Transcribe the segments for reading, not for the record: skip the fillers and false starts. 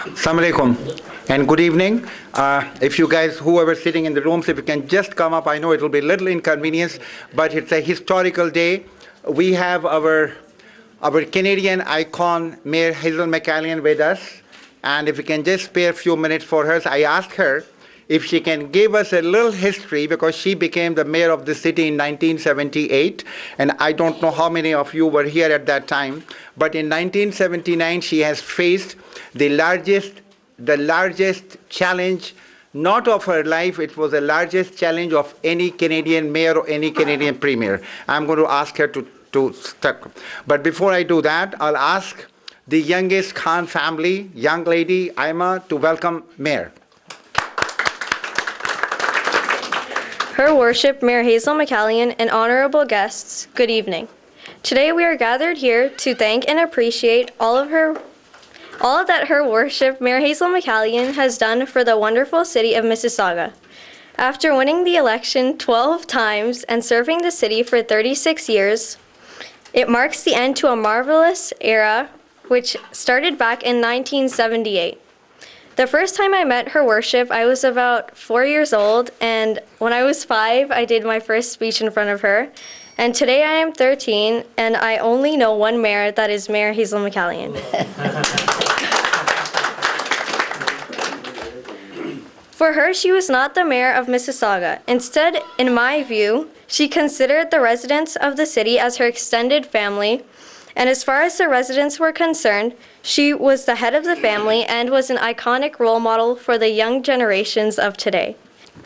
Assalamu alaikum and good evening. If you guys, whoever sitting in the rooms, if you can just come up, I know it will be a little inconvenience, but it's a historical day. We have our Canadian icon, Mayor Hazel McCallion, with us. And if we can just spare a few minutes for her, I asked her if she can give us a little history, because she became the mayor of the city in 1978, and I don't know how many of you were here at that time, but in 1979 she has faced the largest challenge, not of her life, it was the largest challenge of any Canadian mayor or any Canadian premier. I'm going to ask her to start. But before I do that, I'll ask the youngest Khan family, young lady, Aima, to welcome Mayor. Her Worship Mayor Hazel McCallion and honorable guests, good evening. Today we are gathered here to thank and appreciate all that Her Worship Mayor Hazel McCallion has done for the wonderful city of Mississauga. After winning the election 12 times and serving the city for 36 years, it marks the end to a marvelous era which started back in 1978. The first time I met Her Worship, I was about 4 years old, and when I was 5, I did my first speech in front of her. And today I am 13, and I only know one mayor, that is Mayor Hazel McCallion. For her, she was not the mayor of Mississauga. Instead, in my view, she considered the residents of the city as her extended family. And as far as the residents were concerned, she was the head of the family and was an iconic role model for the young generations of today.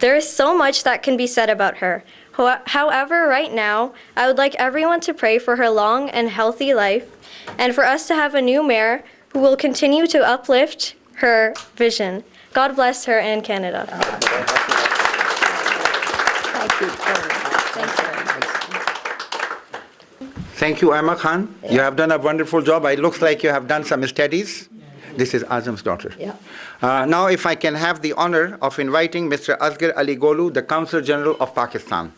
There is so much that can be said about her. However, right now, I would like everyone to pray for her long and healthy life and for us to have a new mayor who will continue to uplift her vision. God bless her and Canada. Thank you very much. Thank you, Aima Khan. Yeah. You have done a wonderful job. It looks like you have done some studies. This is Azam's daughter. Yeah. Now, if I can have the honor of inviting Mr. Asghar Ali Golu, the Consul General of Pakistan.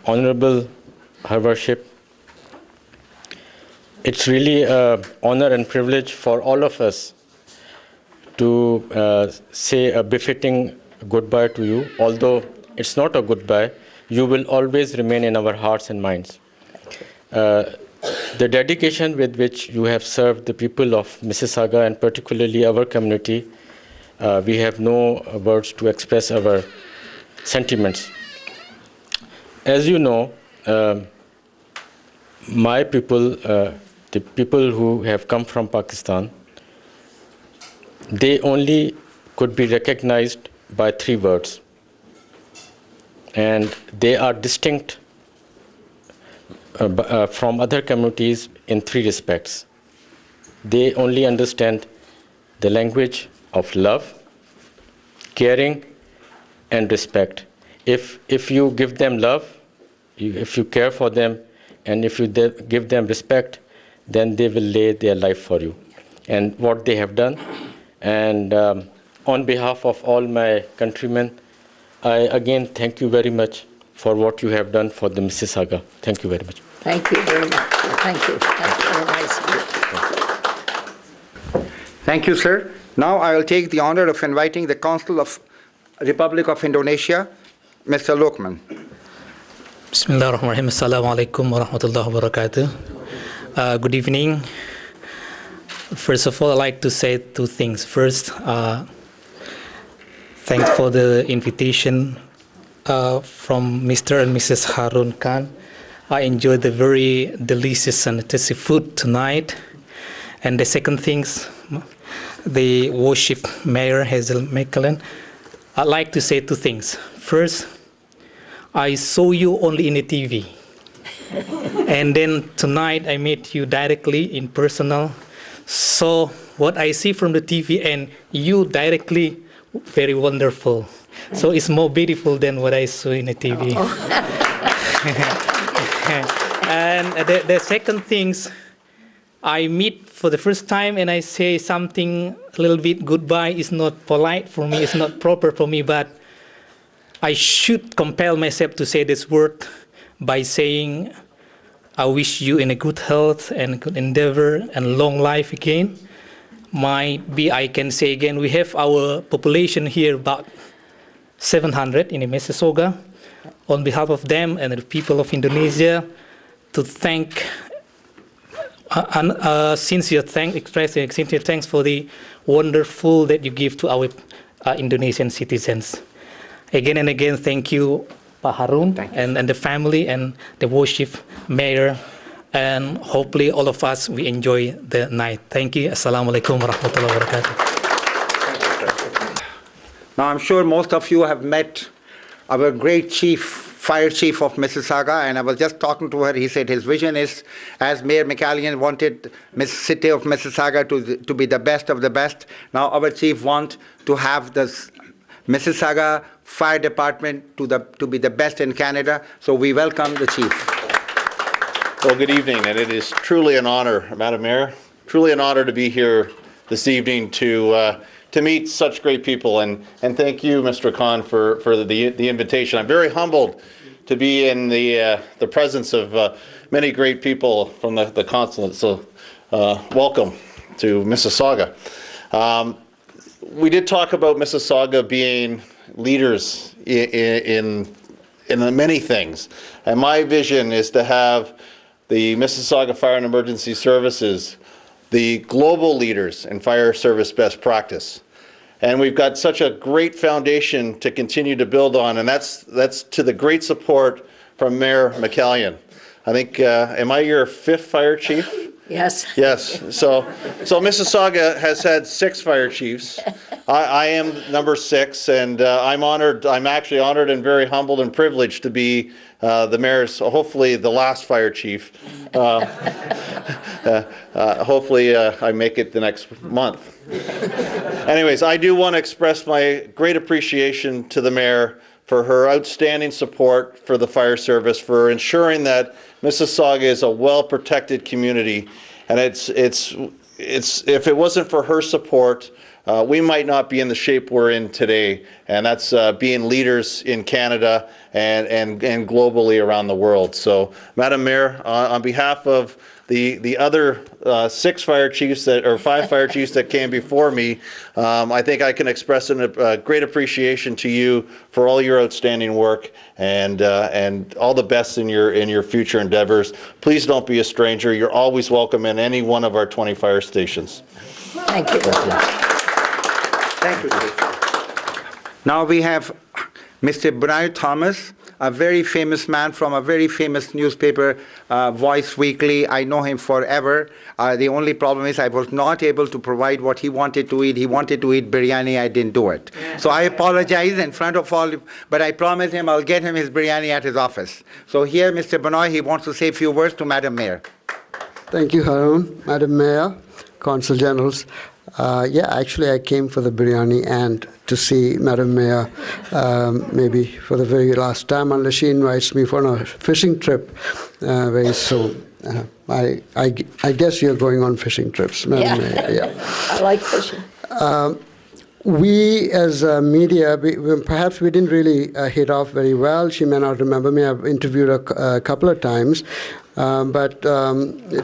Honorable Her Worship, it's really an honor and privilege for all of us to say a befitting goodbye to you. Although it's not a goodbye, you will always remain in our hearts and minds. The dedication with which you have served the people of Mississauga and particularly our community, we have no words to express our sentiments. As you know, my people, the people who have come from Pakistan, they only could be recognized by 3 words. And they are distinct from other communities in 3 respects. They only understand the language of love, caring, and respect. If you give them love, if you care for them, and if you give them respect, then they will lay their life for you. And what they have done, and on behalf of all my countrymen, I again thank you very much for what you have done for the Mississauga. Thank you very much. Thank you very much. Thank you. That's very nice of you. Thank you, sir. Now I will take the honor of inviting the Consul of Republic of Indonesia, Mr. Lokman. Bismillahirrahmanirrahim. Assalamu alaikum wa rahmatullahi wa barakatuh. Good evening. First of all, I'd like to say 2 things. First, thanks for the invitation from Mr. and Mrs. Harun Khan. I enjoyed the very delicious and tasty food tonight. And the second thing, the worship Mayor Hazel McCallion, I'd like to say 2 things. First, I saw you only in the TV. And then tonight I met you directly in personal. So what I see from the TV and you directly, very wonderful. So it's more beautiful than what I saw in the TV. And the second things, I meet for the first time and I say something a little bit goodbye. It's not polite for me, it's not proper for me, but I should compel myself to say this word by saying I wish you in a good health and good endeavor and long life again. Maybe I can say again, we have our population here about 700 in Mississauga. On behalf of them and the people of Indonesia, to thank, sincere thanks, express sincere thanks for the wonderful that you give to our Indonesian citizens. Again and again, thank you, Pak Harun, and the family and the worship mayor, and hopefully all of us, we enjoy the night. Thank you. Assalamualaikum warahmatullahi wabarakatuh. Now, I'm sure most of you have met our great chief, fire chief of Mississauga, and I was just talking to her. He said his vision is, as Mayor McCallion wanted city of Mississauga to be the best of the best, now our chief wants to have the Mississauga Fire Department to be the best in Canada. So we welcome the chief. Well, good evening, and it is truly an honor, Madam Mayor, truly an honor to be here this evening to meet such great people, and thank you, Mr. Khan, for the invitation. I'm very humbled to be in the presence of many great people from the consulate. So, welcome to Mississauga. We did talk about Mississauga being leaders in many things, and my vision is to have the Mississauga Fire and Emergency Services the global leaders in fire service best practice. And we've got such a great foundation to continue to build on, and that's to the great support from Mayor McCallion. I think, am I your 5th fire chief? Yes. Yes. So Mississauga has had 6 fire chiefs. I am number 6, and I'm honored. I'm actually honored and very humbled and privileged to be the mayor's, hopefully the last fire chief. Hopefully I make it the next month. Anyways, I do want to express my great appreciation to the mayor for her outstanding support for the fire service, for ensuring that Mississauga is a well-protected community. And it's if it wasn't for her support, we might not be in the shape we're in today, and that's being leaders in Canada and globally around the world. So, Madam Mayor, on behalf of the other 6 fire chiefs or 5 fire chiefs that came before me, I think I can express a great appreciation to you for all your outstanding work and all the best in your future endeavors. Please don't be a stranger. You're always welcome in any one of our 20 fire stations. Thank you. Thank you, Chief. Now we have Mr. Brian Thomas, a very famous man from a very famous newspaper, Voice Weekly. I know him forever. The only problem is I was not able to provide what he wanted to eat. He wanted to eat biryani. I didn't do it. So I apologize in front of all, but I promised him I'll get him his biryani at his office. So here, Mr. Benoit, he wants to say a few words to Madam Mayor. Thank you, Harun, Madam Mayor, Consul Generals. Actually, I came for the biryani and to see Madam Mayor maybe for the very last time, unless she invites me for a fishing trip very soon. I guess you're going on fishing trips, Madam Mayor. Yeah. I like fishing. We as media, perhaps we didn't really hit off very well. She may not remember me. I've interviewed her a couple of times. But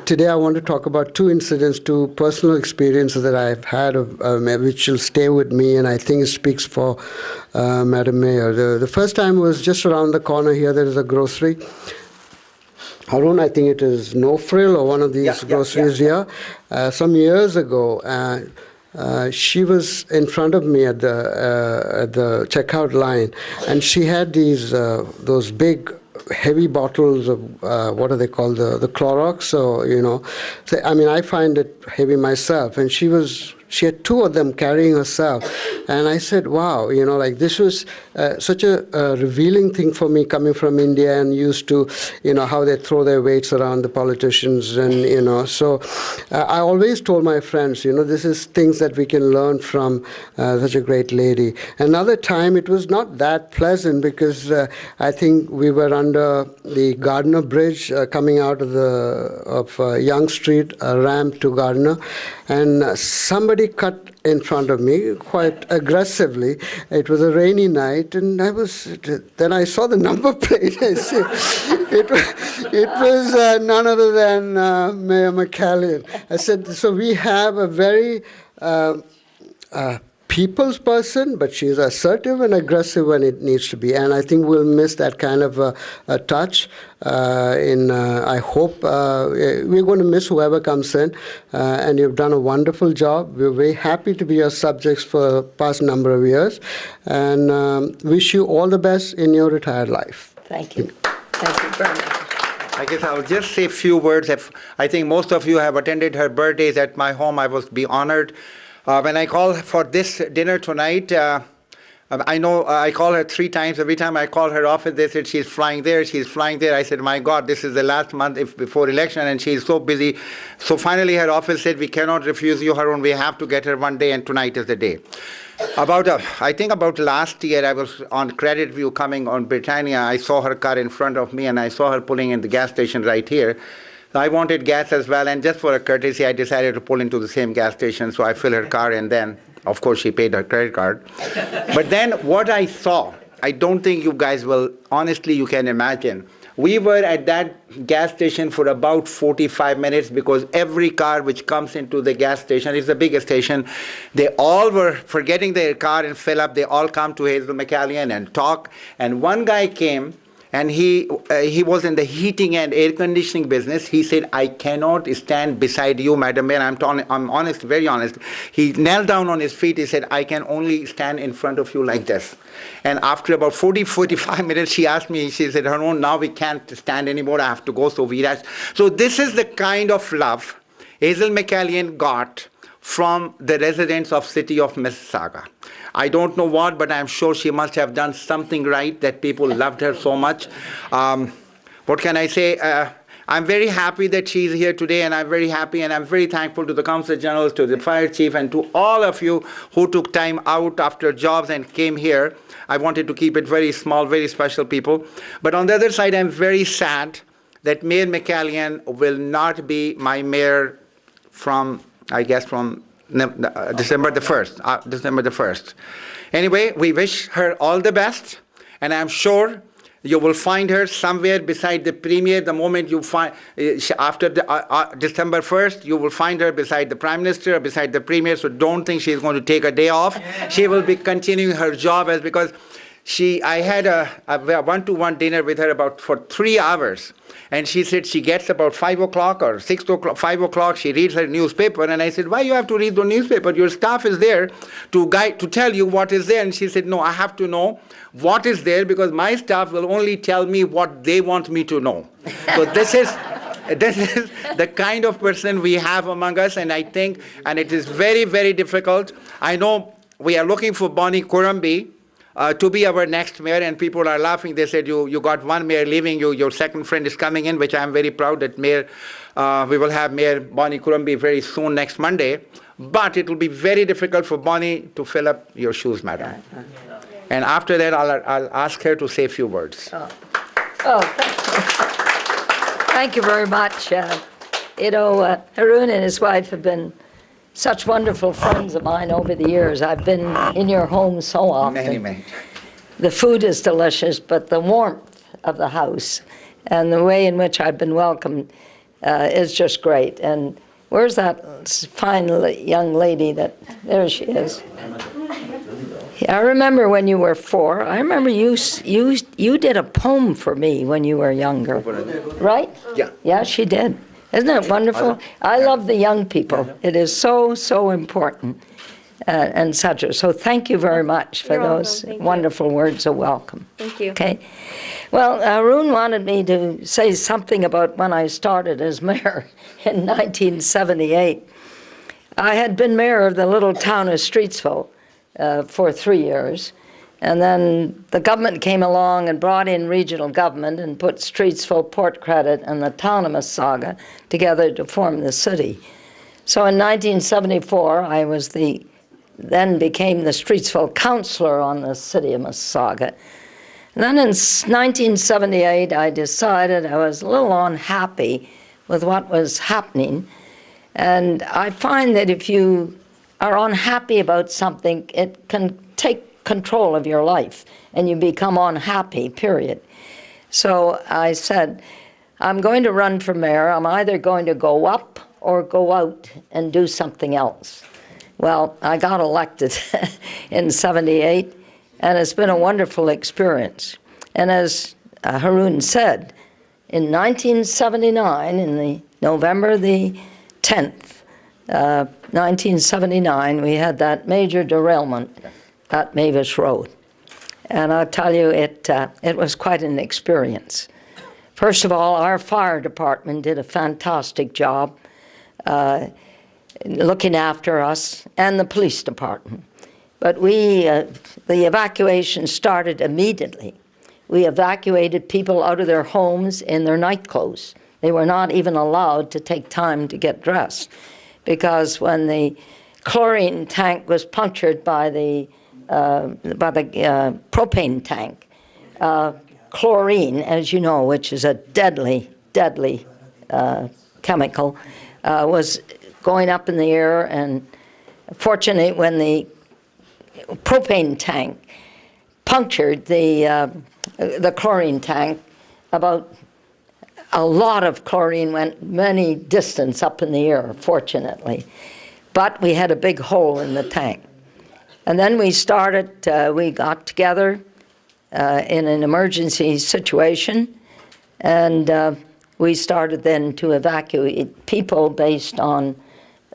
today I want to talk about 2 incidents, 2 personal experiences that I've had, which will stay with me, and I think it speaks for Madam Mayor. The first time was just around the corner here. There is a grocery. Harun, I think it is No Frill or one of these groceries here. Some years ago, she was in front of me at the checkout line, and she had those big heavy bottles of what are they called, the Clorox, so so, I mean, I find it heavy myself, and she had 2 of them carrying herself, and I said, wow, like this was such a revealing thing for me, coming from India and used to how they throw their weights around, the politicians, and so I always told my friends, this is things that we can learn from such a great lady. Another time it was not that pleasant because I think we were under the Gardner Bridge coming out of Yonge Street, ramp to Gardner, and somebody somebody cut in front of me quite aggressively. It was a rainy night, and then I saw the number plate. I said, it was none other than Mayor McCallion. I said, so we have a very people's person, but she's assertive and aggressive when it needs to be. And I think we'll miss that kind of a touch. I hope we're going to miss whoever comes in. And you've done a wonderful job. We're very happy to be your subjects for the past number of years. And wish you all the best in your retired life. Thank you. Thank you very much. I guess I'll just say a few words. I think most of you have attended her birthdays at my home. I will be honored. When I call for this dinner tonight, I know I call her 3 times. Every time I call her office, they said she's flying there, she's flying there. I said, my God, this is the last month before election, and she's so busy. So finally her office said, we cannot refuse you, Harun. We have to get her one day, and tonight is the day. I think about last year, I was on Credit View coming on Britannia. I saw her car in front of me, and I saw her pulling in the gas station right here. I wanted gas as well, and just for a courtesy, I decided to pull into the same gas station, so I filled her car, and then, of course, she paid her credit card. But then what I saw, I don't think you guys will, honestly, you can imagine. We were at that gas station for about 45 minutes because every car which comes into the gas station, it's the biggest station, they all were forgetting their car and fill up. They all come to Hazel McCallion and talk, and one guy came, and he was in the heating and air conditioning business. He said, I cannot stand beside you, Madam Mayor. I'm honest, very honest. He knelt down on his feet. He said, I can only stand in front of you like this. And after about 45 minutes, she asked me, she said, Harun, now we can't stand anymore. I have to go. So we rushed. So this is the kind of love Hazel McCallion got from the residents of city of Mississauga. I don't know what, but I'm sure she must have done something right that people loved her so much. What can I say? I'm very happy that she's here today, and I'm very happy and I'm very thankful to the Consul Generals, to the Fire Chief, and to all of you who took time out after jobs and came here. I wanted to keep it very small, very special people. But on the other side, I'm very sad that Mayor McCallion will not be my mayor from, I guess, from December the 1st. Anyway, we wish her all the best, and I'm sure you will find her somewhere beside the Premier. The moment you find, after the, December 1st, you will find her beside the Prime Minister or beside the Premier, so don't think she's going to take a day off. She will be continuing her job because I had a one-to-one dinner with her for 3 hours. And she said she gets about 5 o'clock or 6 o'clock, 5 o'clock, she reads her newspaper. And I said, why you have to read the newspaper? Your staff is there to tell you what is there. And she said, no, I have to know what is there because my staff will only tell me what they want me to know. So this is the kind of person we have among us. And I think, and it is very, very difficult. I know we are looking for Bonnie Kurumbi to be our next mayor, and people are laughing. They said, you got one mayor leaving, your second friend is coming in, which I'm very proud that we will have Mayor Bonnie Kurumbi very soon, next Monday. But it will be very difficult for Bonnie to fill up your shoes, madam. And after that, I'll ask her to say a few words. Thank you very much. Harun and his wife have been such wonderful friends of mine over the years. I've been in your home so often. Many. The food is delicious, but the warmth of the house and the way in which I've been welcomed is just great. And where's that fine young lady there she is. I remember when you were 4, I remember you did a poem for me when you were younger, right? Yeah. Yeah, she did. Isn't it wonderful? I love the young people. It is so, so important and such. So thank you very much for those wonderful words of welcome. Thank you. Okay. Well, Arun wanted me to say something about when I started as mayor in 1978. I had been mayor of the little town of Streetsville for 3 years. And then the government came along and brought in regional government and put Streetsville, Port Credit, and the town of Mississauga together to form the city. So in 1974, I then became the Streetsville councillor on the city of Mississauga. And then in 1978, I decided I was a little unhappy with what was happening. And I find that if you are unhappy about something, it can take control of your life, and you become unhappy, period. So I said, I'm going to run for mayor. I'm either going to go up or go out and do something else. Well, I got elected in '78, and it's been a wonderful experience. And as Haroon said, in 1979, in the November the 10th, 1979, we had that major derailment at Mavis Road. And I'll tell you, it was quite an experience. First of all, our fire department did a fantastic job looking after us, and the police department. But the evacuation started immediately. We evacuated people out of their homes in their night clothes. They were not even allowed to take time to get dressed, because when the chlorine tank was punctured by the propane tank, chlorine, as you know, which is a deadly chemical, was going up in the air. And fortunately, when the propane tank punctured the chlorine tank, about a lot of chlorine went many distance up in the air, fortunately. But we had a big hole in the tank. And then we got together in an emergency situation, and we started then to evacuate people based on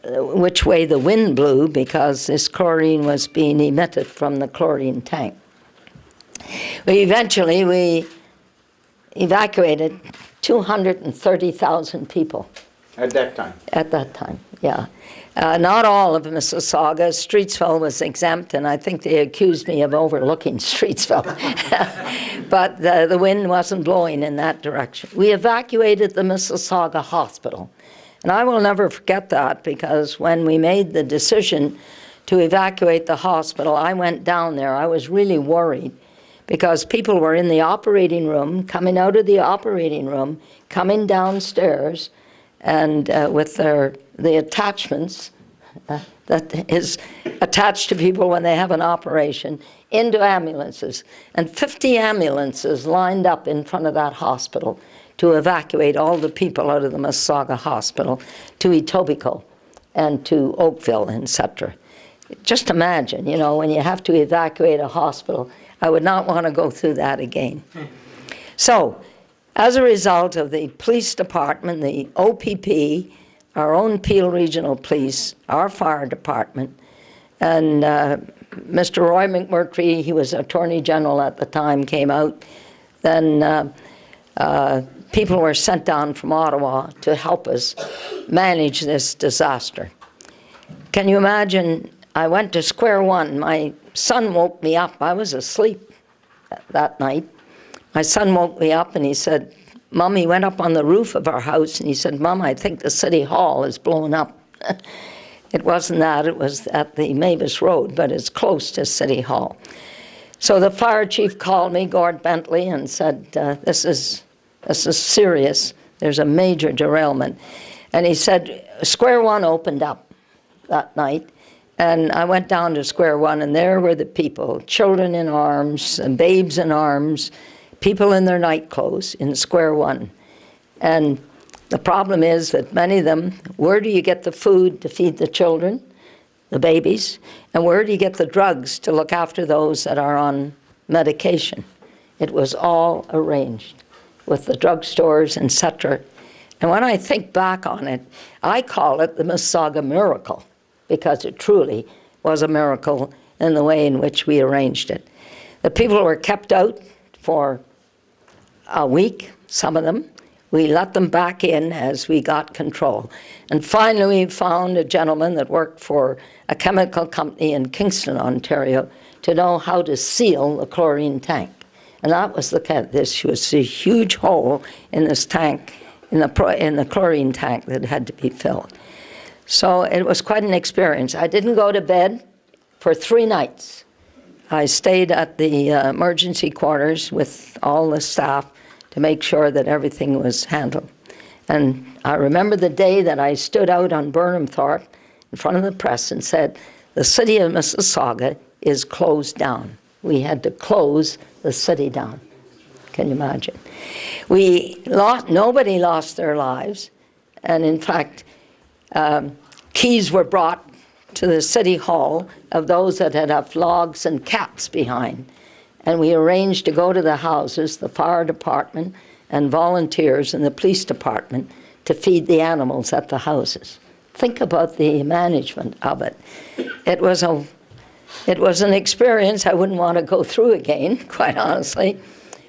which way the wind blew, because this chlorine was being emitted from the chlorine tank. We evacuated 230,000 people. At that time? At that time, yeah. Not all of Mississauga. Streetsville was exempt, and I think they accused me of overlooking Streetsville. But the wind wasn't blowing in that direction. We evacuated the Mississauga Hospital. And I will never forget that, because when we made the decision to evacuate the hospital, I went down there. I was really worried, because people were in the operating room, coming out of the operating room, coming downstairs, and with the attachments that is attached to people when they have an operation, into ambulances. And 50 ambulances lined up in front of that hospital to evacuate all the people out of the Mississauga Hospital to Etobicoke and to Oakville, etc. Just imagine, you know, when you have to evacuate a hospital. I would not want to go through that again. So, as a result of the police department, the OPP, our own Peel Regional Police, our fire department, and Mr. Roy McMurtry, he was Attorney General at the time, came out, then people were sent down from Ottawa to help us manage this disaster. Can you imagine? I went to square one. My son woke me up. I was asleep that night. My son woke me up and he said, Mom, he went up on the roof of our house and he said, Mom, I think the city hall is blown up. It wasn't that, it was at the Mavis Road, but it's close to City Hall. So the fire chief called me, Gord Bentley, and said, this is serious. There's a major derailment. And he said, square one opened up that night. And I went down to square one, and there were the people, children in arms, and babes in arms, people in their night clothes in square one. And the problem is that many of them, where do you get the food to feed the children, the babies, and where do you get the drugs to look after those that are on medication? It was all arranged with the drugstores, etc. And when I think back on it, I call it the Mississauga miracle, because it truly was a miracle in the way in which we arranged it. The people were kept out for a week, some of them. We let them back in as we got control. And finally we found a gentleman that worked for a chemical company in Kingston, Ontario, to know how to seal the chlorine tank. And that was this was a huge hole in this tank, in the chlorine tank that had to be filled. So it was quite an experience. I didn't go to bed for 3 nights. I stayed at the emergency quarters with all the staff to make sure that everything was handled. And I remember the day that I stood out on Burnhamthorpe in front of the press and said, the city of Mississauga is closed down. We had to close the city down. Can you imagine? Nobody lost their lives. And in fact, keys were brought to the city hall of those that had left logs and caps behind. And we arranged to go to the houses, the fire department and volunteers and the police department, to feed the animals at the houses. Think about the management of it. It was an experience I wouldn't want to go through again, quite honestly.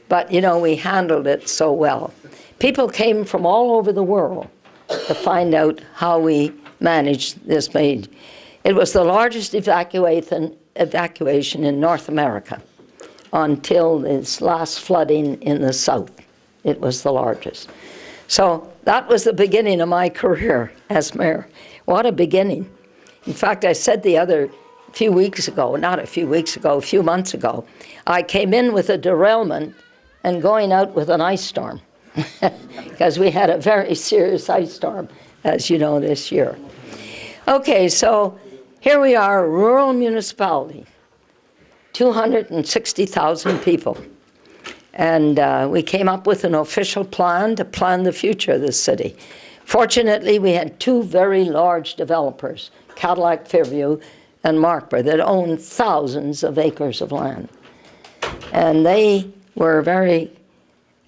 But, you know, we handled it so well. People came from all over the world to find out how we managed this maid. It was the largest evacuation in North America until this last flooding in the south. It was the largest. So that was the beginning of my career as mayor. What a beginning. In fact, I said a few months ago, I came in with a derailment and going out with an ice storm because we had a very serious ice storm, as you know, this year. Okay, so here we are, a rural municipality, 260,000 people. And we came up with an official plan to plan the future of the city. Fortunately, we had two very large developers, Cadillac Fairview and Markborough, that owned thousands of acres of land. And they were very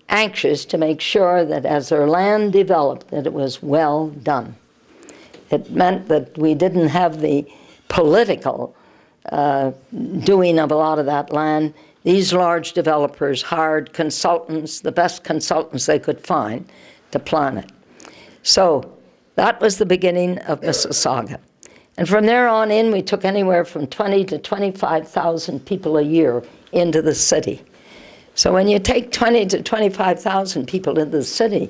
anxious to make sure that as their land developed, that it was well done. It meant that we didn't have the political doing of a lot of that land. These large developers hired consultants, the best consultants they could find, to plan it. So that was the beginning of Mississauga. And from there on in, we took anywhere from 20 to 25,000 people a year into the city. So when you take 20 to 25,000 people into the city,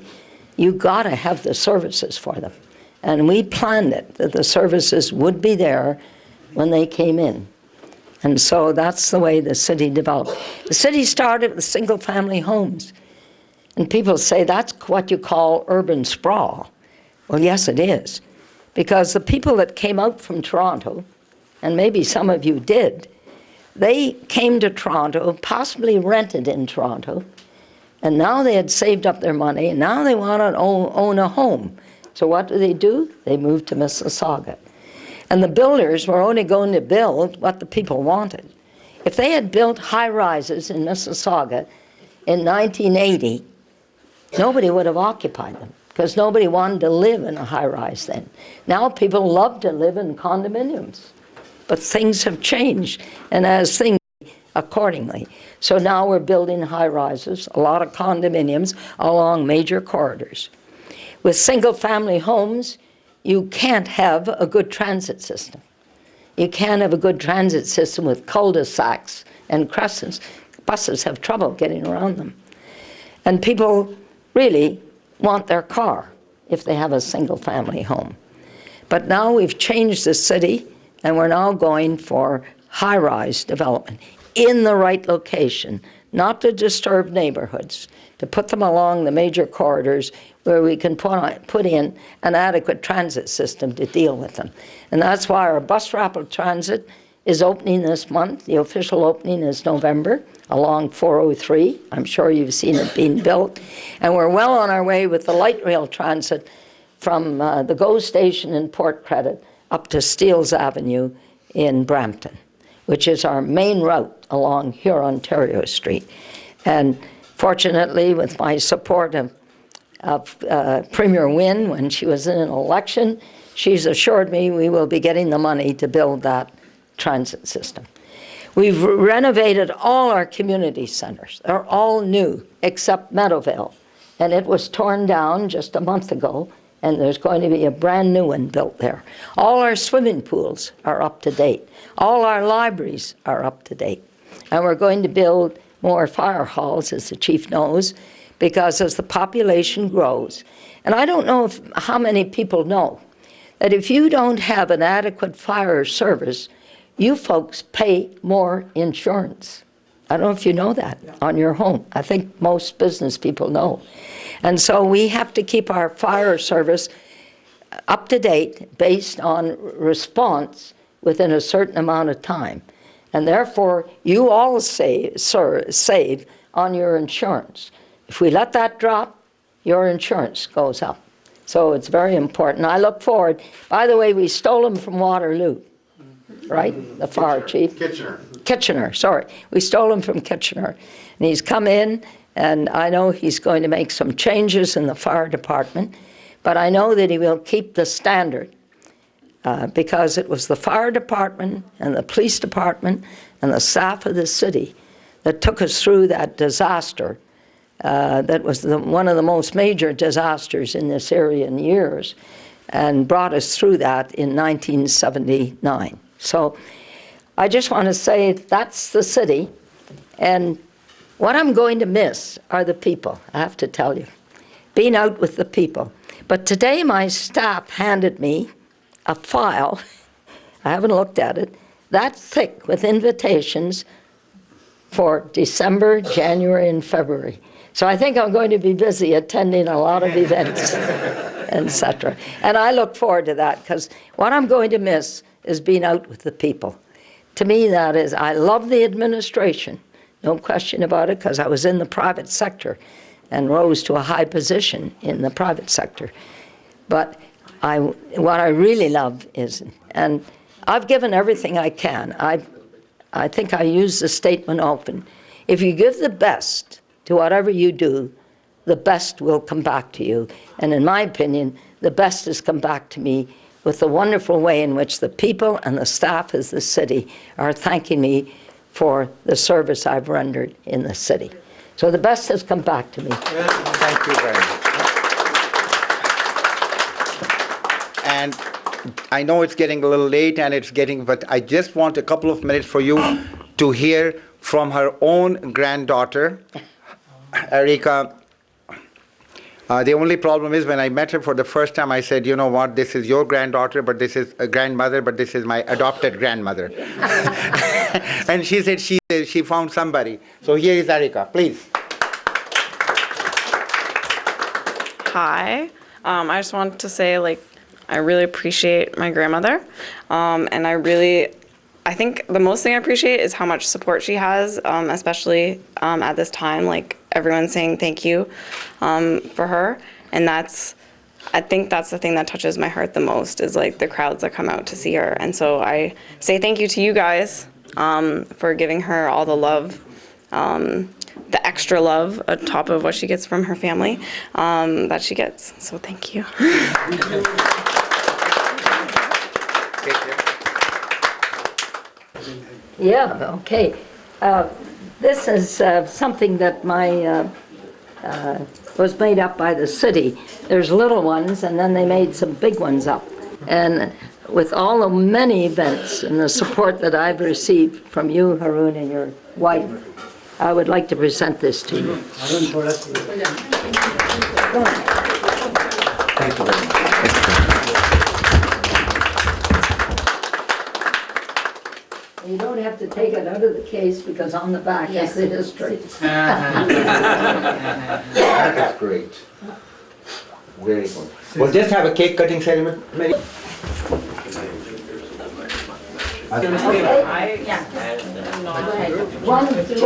you got to have the services for them. And we planned it, that the services would be there when they came in. And so that's the way the city developed. The city started with single-family homes. And people say that's what you call urban sprawl. Well, yes, it is. Because the people that came out from Toronto, and maybe some of you did, they came to Toronto, possibly rented in Toronto, and now they had saved up their money, and now they want to own a home. So what do? They moved to Mississauga. And the builders were only going to build what the people wanted. If they had built high-rises in Mississauga in 1980, nobody would have occupied them, because nobody wanted to live in a high-rise then. Now people love to live in condominiums. But things have changed, and as things accordingly. So now we're building high-rises, a lot of condominiums along major corridors. With single-family homes, you can't have a good transit system. You can't have a good transit system with cul-de-sacs and crescents. Buses have trouble getting around them. And people really want their car if they have a single-family home. But now we've changed the city, and we're now going for high-rise development in the right location, not to disturb neighborhoods, to put them along the major corridors where we can put in an adequate transit system to deal with them. And that's why our bus rapid transit is opening this month. The official opening is November along 403. I'm sure you've seen it being built. And we're well on our way with the light rail transit from the GO station in Port Credit up to Steeles Avenue in Brampton, which is our main route along Hurontario Street. And fortunately, with my support of Premier Wynne when she was in an election, she's assured me we will be getting the money to build that transit system. We've renovated all our community centers. They're all new except Meadowvale. And it was torn down just a month ago, and there's going to be a brand new one built there. All our swimming pools are up to date. All our libraries are up to date. And we're going to build more fire halls, as the chief knows, because as the population grows, and I don't know how many people know that if you don't have an adequate fire service, you folks pay more insurance. I don't know if you know that on your home. I think most business people know. And so we have to keep our fire service up to date based on response within a certain amount of time. And therefore, you all save on your insurance. If we let that drop, your insurance goes up. So it's very important. I look forward. By the way, we stole him from Waterloo, right? The fire chief. Kitchener, sorry. We stole him from Kitchener. And he's come in, and I know he's going to make some changes in the fire department, but I know that he will keep the standard because it was the fire department and the police department and the staff of the city that took us through that disaster. That was one of the most major disasters in this area in years, and brought us through that in 1979. So I just want to say that's the city, and what I'm going to miss are the people, I have to tell you, being out with the people. But today my staff handed me a file, I haven't looked at it, that thick with invitations for December, January, and February. So I think I'm going to be busy attending a lot of events, etc. And I look forward to that, because what I'm going to miss is being out with the people. To me, that is, I love the administration, no question about it, because I was in the private sector and rose to a high position in the private sector. But what I really love is, and I've given everything I can. I think I use the statement often, if you give the best to whatever you do, the best will come back to you. And in my opinion, the best has come back to me with the wonderful way in which the people and the staff of the city are thanking me for the service I've rendered in the city. So the best has come back to me. Thank you very much. And I know it's getting a little late, but I just want a couple of minutes for you to hear from her own granddaughter, Erica. The only problem is when I met her for the first time, I said, you know what, this is your granddaughter, but this is a grandmother, but this is my adopted grandmother. And she said she found somebody. So here is Erica, please. Hi. I just wanted to say, I really appreciate my grandmother. And I think the most thing I appreciate is how much support she has, especially at this time, everyone's saying thank you for her. And I think that's the thing that touches my heart the most is the crowds that come out to see her. And so I say thank you to you guys for giving her all the love, the extra love on top of what she gets from her family that she gets. So thank you. Yeah, okay. This is something that was made up by the city. There's little ones, and then they made some big ones up. And with all the many events and the support that I've received from you, Haroon, and your wife, I would like to present this to you. Thank you very much. You don't have to take it out of the case because on the back is the history. That's great. Very good. We'll just have a cake cutting ceremony. Okay. One, two, three.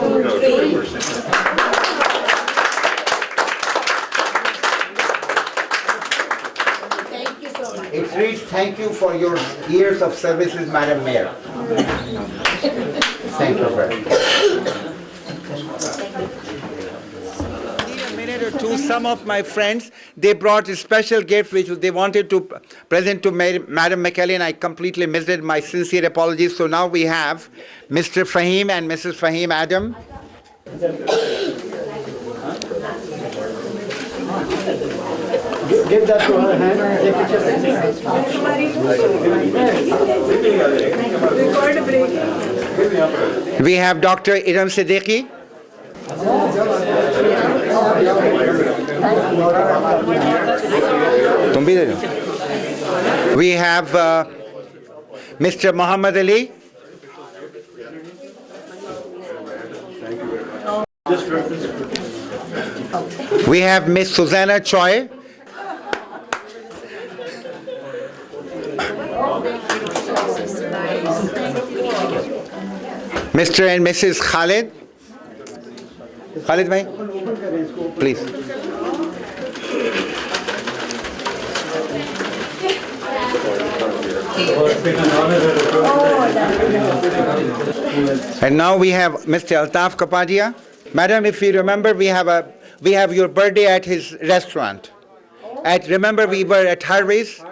It reads, thank you for your years of services, Madam Mayor. Thank you very much. A minute or two, some of my friends, they brought a special gift which they wanted to present to Madam McKellie, and I completely missed it. My sincere apologies. So now we have Mr. Fahim and Mrs. Fahim Adam. Give that to her hand. We have Dr. Iram Siddiqui. We have Mr. Muhammad Ali. We have Miss Susanna Choi. Mr. and Mrs. Khalid. Khalid bhai, please. And now we have Mr. Altaf Kapadia. Madam, if you remember, we have your birthday at his restaurant. Remember we were at Harvey's?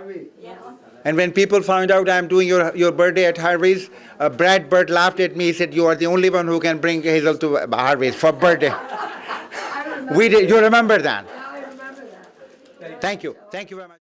And when people found out I'm doing your birthday at Harvey's, Brad Bird laughed at me. He said, "You are the only one who can bring Hazel to Harvey's for birthday." You remember that? Thank you. Thank you very much.